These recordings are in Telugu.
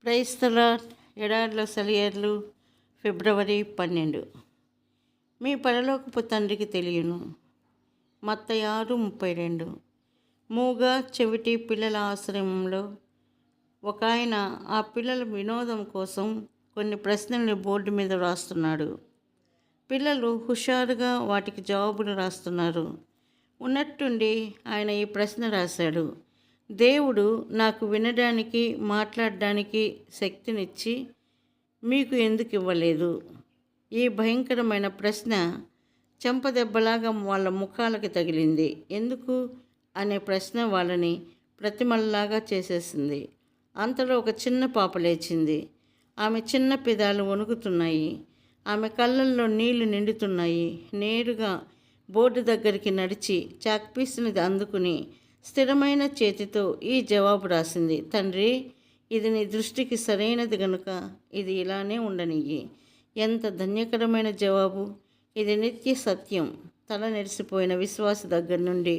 Praise the lord. ఎడారిలో సెలయేర్లు ఫిబ్రవరి 12. మీ పరలోకపు తండ్రికి తెలియను. మత్తయి 6:32. మూగ చెవిటి పిల్లల ఆశ్రమంలో ఒక ఆయన ఆ పిల్లల వినోదం కోసం కొన్ని ప్రశ్నల్ని బోర్డు మీద రాస్తున్నాడు. పిల్లలు హుషారుగా వాటికి జవాబులు రాస్తున్నారు. ఉన్నట్టుండి ఆయన ఈ ప్రశ్న రాశాడు: దేవుడు నాకు వినడానికి, మాట్లాడడానికి శక్తినిచ్చి మీకు ఎందుకు ఇవ్వలేదు? ఈ భయంకరమైన ప్రశ్న చెంపదెబ్బలాగా వాళ్ళ ముఖాలకి తగిలింది. ఎందుకు అనే ప్రశ్న వాళ్ళని ప్రతిమల్లాగా చేసేసింది. అంతలో ఒక చిన్న పాప లేచింది. ఆమె చిన్న పెదాలు వణుకుతున్నాయి. ఆమె కళ్ళల్లో నీళ్లు నిండుతున్నాయి. నేరుగా బోర్డు దగ్గరికి నడిచి చాక్పీస్ని అందుకుని స్థిరమైన చేతితో ఈ జవాబు రాసింది: తండ్రి, ఇది నీ దృష్టికి సరైనది గనుక ఇది ఇలానే ఉండనియ్యి. ఎంత ధన్యకరమైన జవాబు! ఇది నిత్య సత్యం. తల నెరిసిపోయిన విశ్వాస దగ్గర నుండి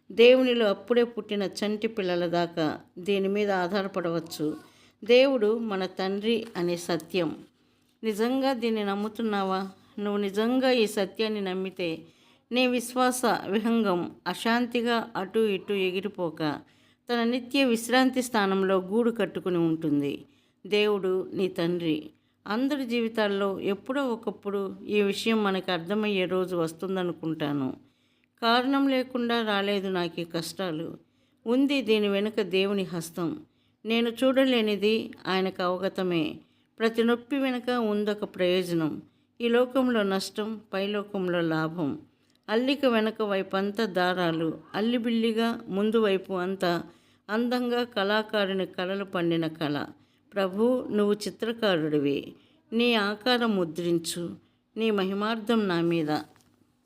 దేవునిలో అప్పుడే పుట్టిన చంటి పిల్లల దాకా దీని మీద ఆధారపడవచ్చు. దేవుడు మన తండ్రి అనే సత్యం. నిజంగా దీన్ని నమ్ముతున్నావా? నువ్వు నిజంగా ఈ సత్యాన్ని నమ్మితే నీ విశ్వాస విహంగం అశాంతిగా అటు ఇటు ఎగిరిపోక తన నిత్య విశ్రాంతి స్థానంలో గూడు కట్టుకుని ఉంటుంది. దేవుడు నీ తండ్రి. అందరి జీవితాల్లో ఎప్పుడో ఒకప్పుడు ఈ విషయం మనకు అర్థమయ్యే రోజు వస్తుందనుకుంటాను. కారణం లేకుండా రాలేదు నాకు ఈ కష్టాలు. ఉంది దీని వెనుక దేవుని హస్తం. నేను చూడలేనిది ఆయనకు అవగతమే. ప్రతి నొప్పి వెనుక ఉందొక ప్రయోజనం. ఈ లోకంలో నష్టం, పైలోకంలో లాభం. అల్లిక వెనక వైపు అంతా దారాలు, అల్లిబిల్లిగా ముందు వైపు అంతా అందంగా కళాకారుని కళలు పండిన కళ. ప్రభు, నువ్వు చిత్రకారుడివి. నీ ఆకారం ముద్రించు. నీ మహిమార్థం నా మీద.